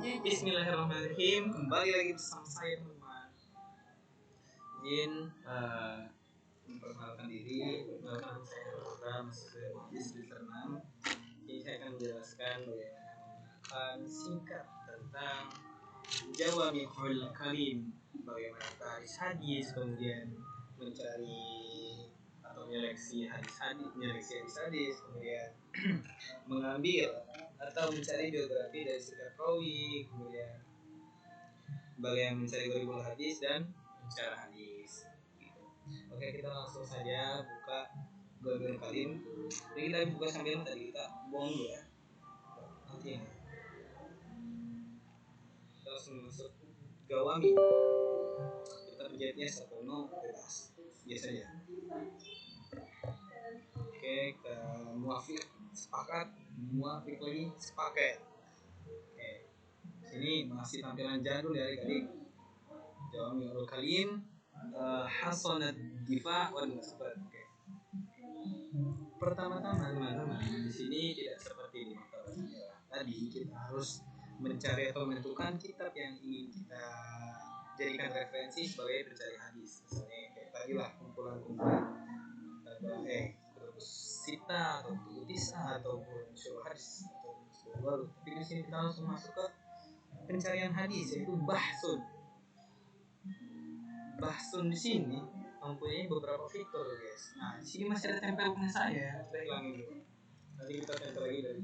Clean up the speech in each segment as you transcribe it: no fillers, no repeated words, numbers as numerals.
Bismillahirrahmanirrahim. Kembali lagi bersama saya teman-teman. Izin memperkenalkan diri. Perkenalkan saya Rafra, mahasiswa semester 6. Ini saya akan menjelaskan bagaimana menggunakan singkat tentang Jawami'ul Kalim. Bagaimana kita hadis, kemudian mencari atau menyeleksi hadis-hadis, kemudian mengambil atau mencari biografi dari setiap rawi, kemudian bagaimana mencari gharibul hadis dan mencari hadis gitu. Oke, kita langsung saja buka Gharibul Kalim. Jadi kita buka sambil tadi kita buang dulu ya. Nanti ya. Kita langsung masuk Gawami. Kita penjahitnya 1 bebas. Biasanya. Oke, kita muafik sepakat, muafik lagi sepakat. Oke. Sini masih tampilan jadul ya adik-adik. Jawami'ul Kalim, hasanad difa wal musbat. Oke. Pertama-tama teman-teman, di sini tidak seperti di maktabah sejarah. Tadi kita harus mencari atau menentukan kitab yang ingin kita jadikan referensi sebagai pencari hadis. Misalnya kayak tadi lah kumpulan-kumpulan sita atau tisa ataupun syurah hadis atau baru. Tapi di sini kita langsung masuk ke pencarian hadis, yaitu bahsun di sini mempunyai beberapa fitur guys. Nah di sini masih ada tempel punya saya, kita hilangin dulu. Nanti kita tempel lagi dari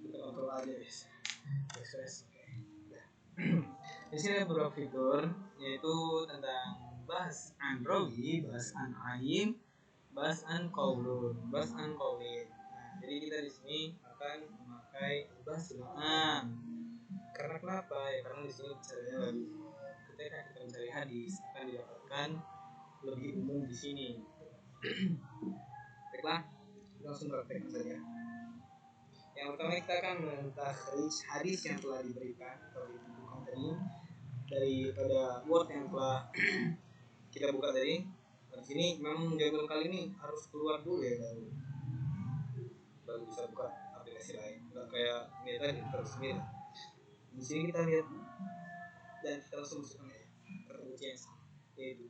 kita kontrol aja guys. Oke. Di sini ada beberapa fitur, yaitu tentang bahas an rawi, bahas an ain, bahas an qaulun, bahas an qaulin. Nah jadi kita di sini akan memakai bahas an. Karena kenapa? Ya karena di sini caranya lebih, ketika kita mencari hadis akan didapatkan lebih umum di sini. Baiklah, langsung praktekkan saja. Yang pertama kita akan mentakhrij hadis yang telah diberikan atau ditentukan tadi daripada word yang telah kita buka tadi. Di sini memang Jawami'ul Kalim ini harus keluar dulu ya baru bisa buka aplikasi lain. Enggak kayak ini tadi terus mirip. Di sini kita lihat dan kita langsung masukkan kata kunci yang sama, yaitu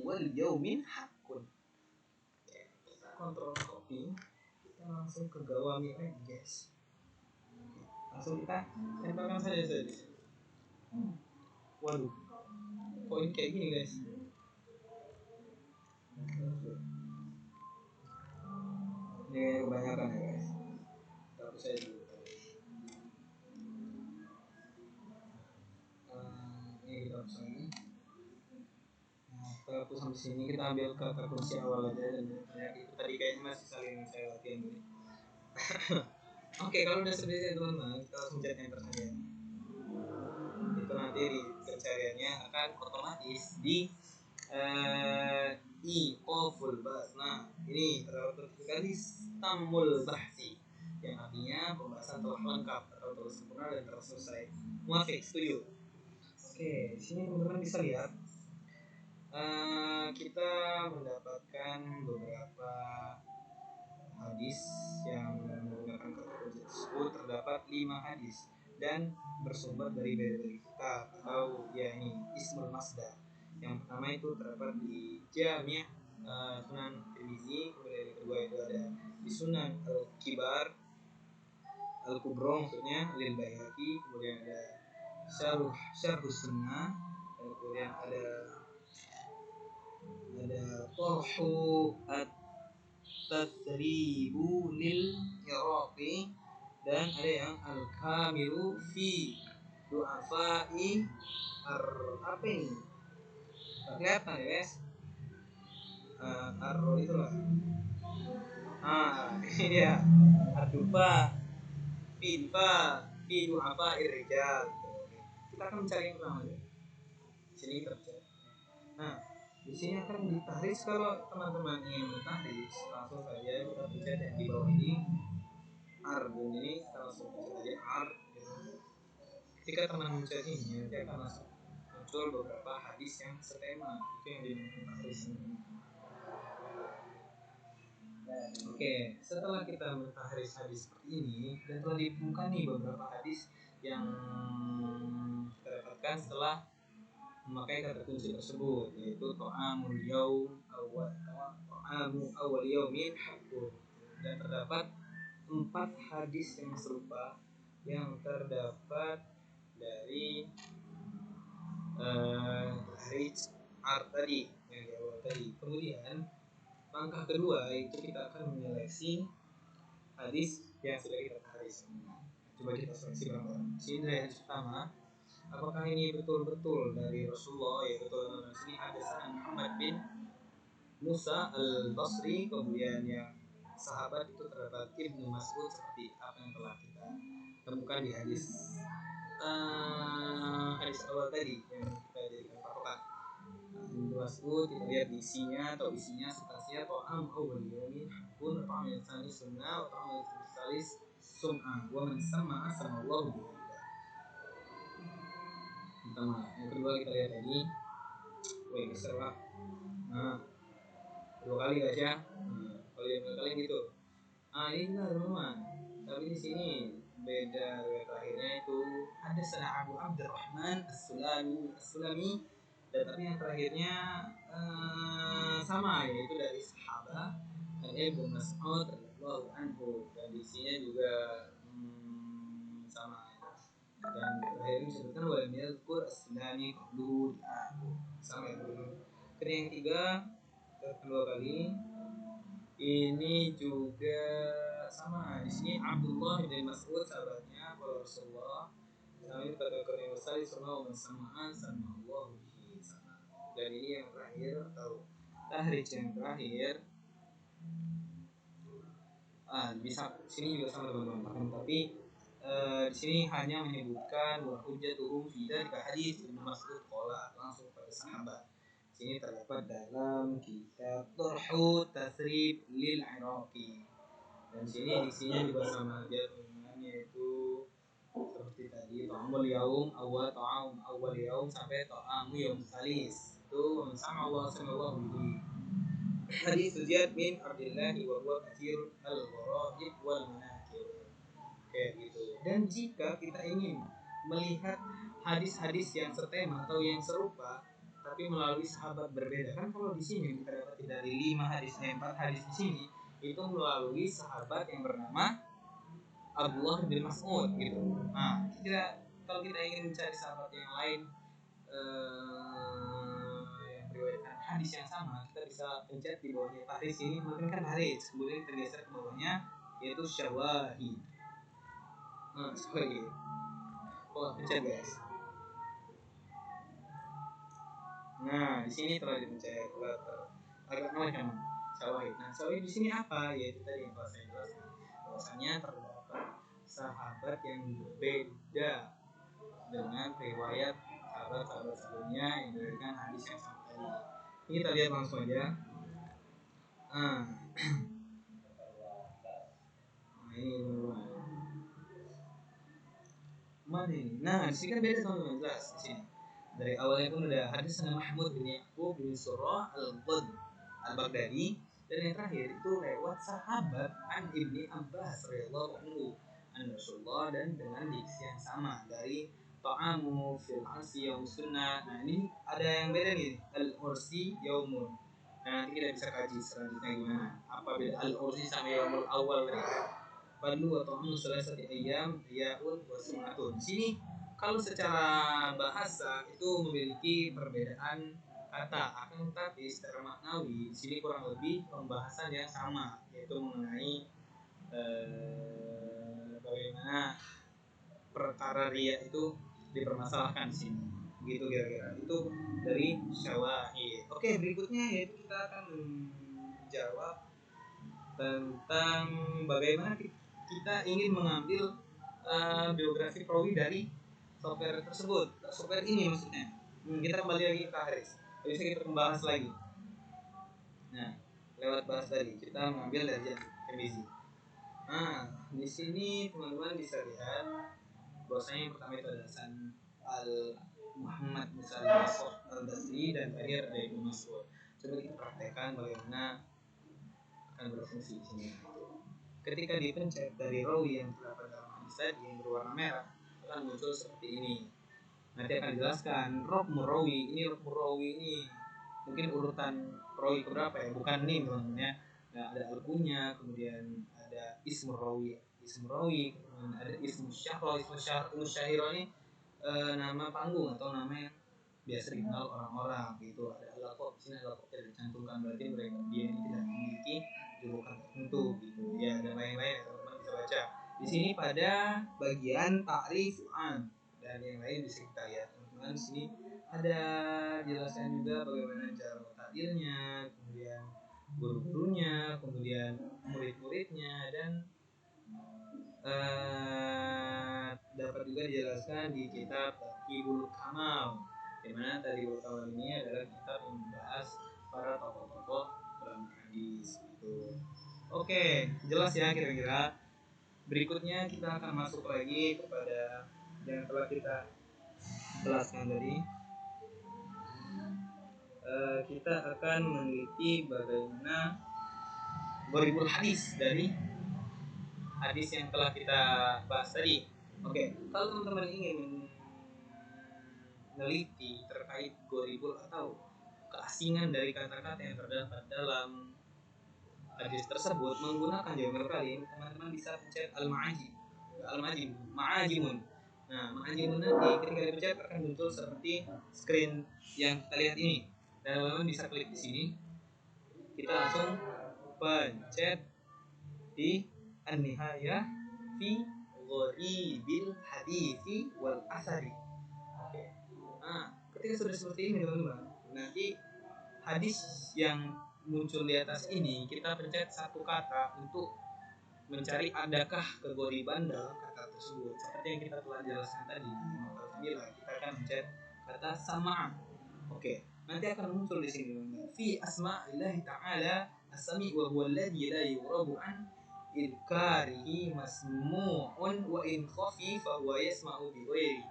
wal yaumin hakun. Kita kontrol copy, kita langsung ke Gawami lagi guys. Langsung kita tempelkan saja. Waduh, poin kayak gini guys. Ini kebanyakan ya guys. Tapi saya dulu. Ini kita hapus lagi. Nah, kita hapus sampai sini, kita ambil kata kunci awal aja dan itu tadi kayaknya masih saling saya latihan dulu. Oke, kalau udah seperti itu teman-teman, kita langsung chat enter saja. Itu nanti di pencariannya akan otomatis di full bahas. Nah, ini terdapat notifikasi Istanbul Bahsi yang artinya pembahasan telah lengkap atau telah sempurna dan telah selesai. Muafik, setuju? Oke, di sini teman-teman bisa lihat kita mendapatkan beberapa hadis yang menggunakan kata kunci tersebut. Terdapat 5 hadis dan bersumber dari kitab atau ya ini Ismul Masdar. Yang pertama itu terdapat di Jami' Sunan Tirmizi, kemudian yang kedua itu ada di Sunan Al-Kibar Al-Kubro maksudnya Lil Baihaqi, kemudian ada Syarhus Sunnah, dan kemudian ada Torhu At-Tadribu Lil Iraqi, dan ada yang Al-Kamilu Fi Du'afai apa ini? Gak kelihatan ya guys. Arro itulah. Ini dia. Ardufa Fi Du'afai Rijal. Kita akan mencari yang pertama ya. Sini kita cari. Nah, di sini akan ditahris. Kalau teman-teman ingin mentahris, langsung saja kita pencet yang di bawah ini R, dan ini kita langsung pencet aja R. Ketika teman mencet ini, nanti akan langsung muncul beberapa hadis yang setema. Itu yang dinamakan tahris ini. Oke, setelah kita mentahari hadis seperti ini dan telah ditemukan nih beberapa hadis yang kita dapatkan setelah memakai kata kunci tersebut, yaitu to'amul yaum awal to'amu awal yaumin hakun, dan terdapat 4 hadis yang serupa yang terdapat dari hadis tadi yang di awal tadi. Kemudian langkah kedua itu kita akan menyeleksi hadis yang sudah kita tarik semua. Coba kita seleksi bareng-bareng. Sini dari hadis pertama, apakah ini betul-betul dari Rasulullah? Ya betul. Di sini hadisnya Muhammad bin Musa al-Basri. Kemudian yang sahabat itu terdapat Ibnu Mas'ud seperti apa yang telah kita temukan di hadis awal tadi yang kita jadikan patokan. Ibnu Mas'ud kita lihat isinya substansinya to'am awal yaumin pun to'am yang sani sunnah to'am yang salis sum'ah wa man sama'a samallahu bi'udha. Pertama, yang kedua kita lihat tadi ini seru. Nah, 2 kali guys ya. Kalau yang 2 kali gitu. Ini benar teman-teman. Tapi di sini beda riwayat terakhirnya itu ada sana Abu Abdurrahman As-Sulami, dan tapi yang terakhirnya sama, yaitu dari sahabat Ibnu Mas'ud radhiyallahu anhu, dan isinya juga sama. Dan terakhir disebutkan wa yadhkur as-Sulami qawluhu sama yang dulu. Kemudian yang ketiga, kedua kali ini juga sama. Di sini Abdullah bin Mas'ud sahabatnya kalau Rasulullah kami pada kami wasali sama samaan sama Allah bihi sama. Dan ini yang terakhir atau tahrij yang terakhir bisa sini juga sama teman-teman, tapi di sini hanya menyebutkan wa hujjatuhum fi dzalika hadits Ibnu Mas'ud qala, langsung pada sahabat. Sini terdapat dalam kitab Turhu Tasrib lil Iraqi. Dan sini isinya juga sama aja teman-teman, yaitu seperti tadi ta'amul yaum awal yaum sampai ta'amu yaum salis. Itu sama Allah sallallahu alaihi. Hadis Ziyad bin Abdullah wa huwa katsir al-gharaib wal manakir. Kayak gitu. Dan jika kita ingin melihat hadis-hadis yang setema atau yang serupa tapi melalui sahabat berbeda, kan kalau di sini kita dapat dari 4 hadis di sini itu melalui sahabat yang bernama Abdullah bin Mas'ud gitu. Nah, kalau kita ingin mencari sahabat yang lain yang meriwayatkan hadis yang sama, kita bisa pencet di bawahnya hadis ini, menggunakan hadis, kemudian kita geser ke bawahnya yaitu syawahid. Sorry. Pencet guys. Nah, di sini telah dipencet agak macam syawahid. Nah, syawahid di sini apa? Yaitu tadi yang telah saya jelaskan. Bahwasanya terdapat sahabat yang berbeda dengan riwayat sahabat-sahabat sebelumnya yang memberikan hadis yang sama tadi. Ini kita lihat langsung aja. Ini mana ini? Nah, di sini kan beda teman-teman, jelas di sini. Dari awalnya pun udah hadis Mahmud bin Yaqub bin Surah al-Baghdadi, dan yang terakhir itu lewat sahabat an Ibni Abbas radhiyallahu anhu an Rasulullah, dan dengan diksi yang sama dari ta'amu fil asi yaum sunnah. Nah, ini ada yang beda nih, al-ursi yaumun. Nah, nanti kita bisa kaji selanjutnya gimana apa beda al-ursi sama yaumul awal tadi. Pandu atau salasati ayam yaun wa sumatun. Sini kalau secara bahasa itu memiliki perbedaan kata, akan tetapi secara maknawi di sini kurang lebih pembahasan yang sama, yaitu mengenai bagaimana perkara riya itu dipermasalahkan di sini. Begitu kira-kira. Itu dari syawahid. Oke, berikutnya yaitu kita akan menjawab tentang bagaimana kita ingin mengambil biografi perawi dari software tersebut, software ini maksudnya. Kita kembali lagi ke Haris, bisa kita membahas lagi. Nah, lewat bahas tadi kita mengambil dari MBZ. Nah, di sini teman-teman bisa lihat bahwasanya yang pertama itu adalah al Muhammad Musa al-Basri, dan terakhir ada Ibnu Mas'ud. Coba kita praktekkan bagaimana akan akan berfungsi di sini. Ketika dipencet dari rawi yang terdapat dalam hadis tadi yang berwarna merah akan muncul seperti ini. Nanti akan dijelaskan rokmu rawi ini mungkin urutan rawi berapa ya, bukan nih teman-teman ya. Nah, ada alkunya, kemudian ada ismu rawi, kemudian ada ismu syahro ini nama panggung atau nama yang biasa dikenal orang-orang gitu. Ada alaqab, sini alaqab tidak dicantumkan, berarti mereka dia ini tidak memiliki julukan tertentu gitu ya, dan lain-lain teman-teman bisa baca di sini pada bagian ta'rifan dan yang lain bisa kita lihat teman-teman. Di sini ada jelaskan juga bagaimana cara takdirnya, kemudian guru-gurunya, kemudian murid-muridnya, dan dapat juga dijelaskan di kitab Taqibul Kamal, di mana Taqibul Kamal ini adalah kitab yang membahas para tokoh-tokoh dalam hadis itu. Oke, jelas ya kira-kira. Berikutnya kita akan masuk lagi kepada yang telah kita jelaskan tadi. Kita akan meneliti bagaimana gharibul hadis dari hadis yang telah kita bahas tadi. Oke, kalau teman-teman ingin meneliti terkait gharibul atau keasingan dari kata-kata yang terdapat dalam hadis tersebut menggunakan jamur kalim, teman-teman bisa pencet ma'ajimun. Nah, ma'ajimun nanti ketika dipencet akan muncul seperti screen yang kita lihat ini. Dan teman-teman bisa klik di sini. Kita langsung pencet di an-nihayah fi gharibil hadisi wal asari. Oke. Nah, ketika sudah seperti ini teman-teman, nanti hadis yang muncul di atas ini kita pencet satu kata untuk mencari adakah kegoriban dalam kata tersebut. Seperti yang kita telah jelaskan tadi di novel 9, kita akan mencet kata sama. Oke, nanti akan muncul di sini fi asma'illahi ta'ala as-sami' wa huwa alladhi la yurabu an idkarihi masmu'un wa in khafi fa huwa yasma'u bi ghairi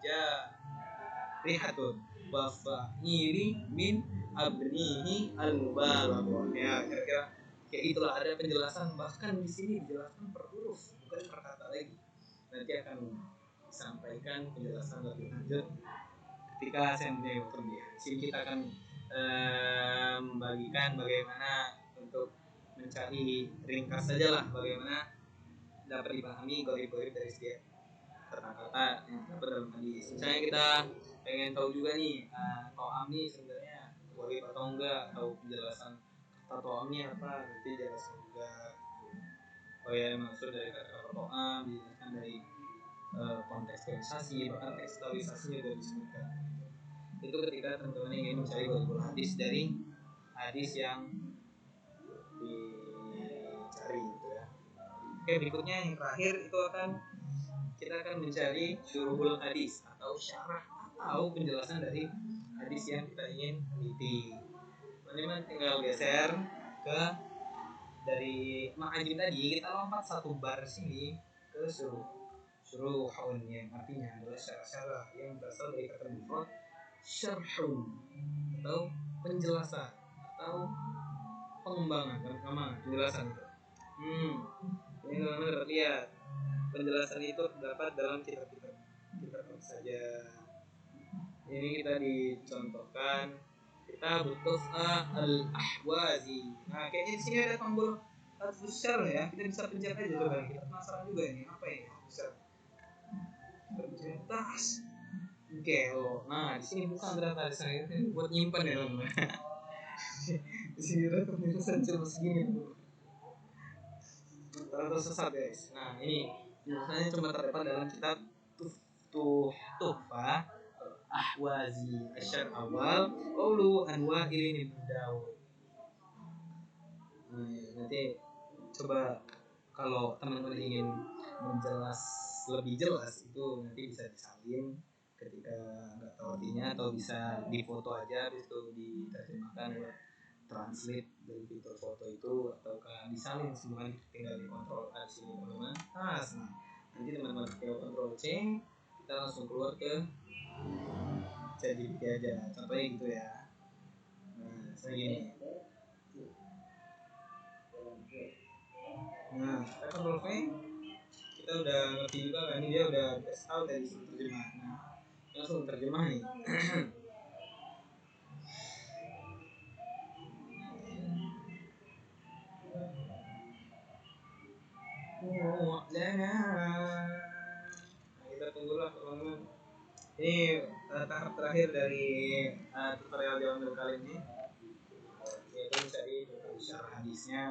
jarihatun wa fa'ili min abnihi al-mubalaghah. Ya, kira-kira kayak itulah, ada penjelasan, bahkan di sini dijelaskan per huruf bukan per kata lagi. Nanti akan disampaikan penjelasan lebih lanjut ketika saya mempunyai waktu lebih. Di sini kita akan membagikan bagaimana untuk mencari ringkas saja lah bagaimana dapat dipahami gharib-gharib dari setiap kata-kata yang terdapat dalam hadis. Misalnya kita pengen tahu juga nih, to'am nih sebenarnya gharib atau enggak, atau penjelasan kata to'am ini apa, nanti jelaskan juga. Oh ya, maksud dari kata to'am dijelaskan dari kontekstualisasi, bahkan tekstualisasinya juga disebutkan. Itu ketika teman-teman ingin mencari gharibul hadis dari hadis yang dicari gitu ya. Oke, berikutnya yang terakhir itu kita akan mencari syuruhul hadis atau syarah atau penjelasan dari hadis yang kita ingin teliti. Teman-teman tinggal geser ke dari ma'ajim tadi, kita lompat satu bar sini ke syuruhun yang artinya adalah syarah-syarah yang berasal dari kata mufrad syarhun atau penjelasan atau pengembangan penjelasan itu. Ini teman-teman dapat lihat penjelasan itu terdapat dalam kitab-kitab apa saja. Ini kita dicontohkan kitab Tuhfah al-Ahwazi. Nah, kayaknya di sini ada tombol besar ya. Kita bisa pencet aja coba. Kita penasaran juga ini apa ini besar. Tas. Oke, nah di sini bukan ternyata di sana itu buat nyimpan ya teman-teman. Di sini ada tulisan cuma segini. Terlalu sesat guys. Nah ini tulisannya cuma terdapat dalam kitab Tuhfah Ahwazi Asyar Awal Qaulu Anwa Ilin Daud. Nanti coba kalau teman-teman ingin lebih jelas itu nanti bisa disalin ketika nggak tahu artinya, atau bisa difoto aja habis itu diterjemahkan buat translate dari fitur foto itu, ataukah disalin semuanya tinggal dikontrol di sini teman-teman. Nah, nanti teman-teman tinggal kontrol C, kita langsung keluar ke ChatGPT aja, contohnya gitu ya. Nah, saya gini. Nah, kita control V, kita udah ngerti juga kan, ini dia udah kasih tahu tadi suruh terjemah. Nah, langsung terjemah nih. Lana. Nah, kita tunggulah teman-teman. Ini tahap terakhir dari tutorial jalan dulu kali ini, yaitu mencari syarah hadisnya.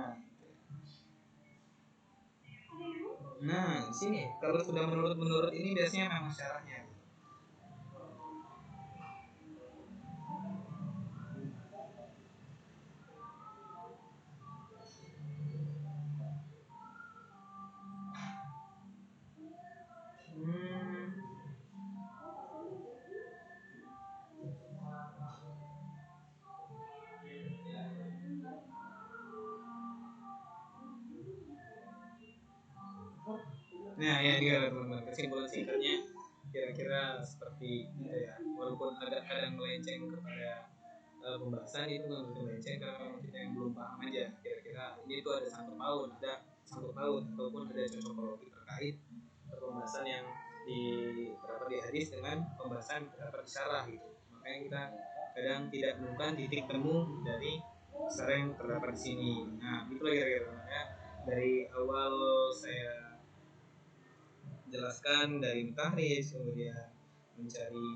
Nah, di sini kalau sudah menurut ini biasanya memang syarahnya. Hmm. Nah, ya dia teman-teman, kesimpulan singkatnya kira-kira seperti itu ya. Walaupun agak kadang melenceng kepada pembahasan, itu nggak begitu melenceng karena memang kita yang belum paham aja. Kira-kira ini tuh ada sangkut paut, ataupun ada cocokologi terkait pembahasan yang terdapat di hadis dengan pembahasan terdapat di syarah gitu. Makanya kita kadang tidak menemukan titik temu dari syarah yang terdapat di sini. Nah, itulah kira-kira ya. Dari awal saya jelaskan dari tahrij, kemudian mencari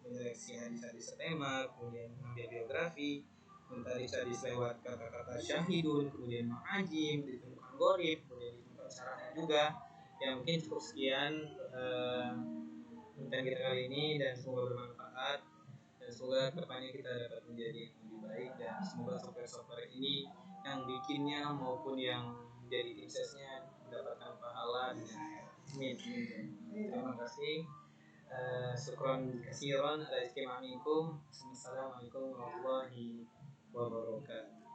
menyeleksi hadis-hadis tema, kemudian mengambil biografi, mencari hadis lewat kata-kata syahidun, kemudian ma'ajim, ditemukan gorib, kemudian ditemukan syarahnya juga. Ya mungkin cukup sekian konten kita kali ini, dan semoga bermanfaat, dan semoga kedepannya kita dapat menjadi yang lebih baik, dan semoga software-software ini yang bikinnya maupun yang menjadi tim sesnya mendapatkan pahala dan amin. Terima kasih. Syukron kasiron ala istimamikum. Assalamualaikum warahmatullahi wabarakatuh.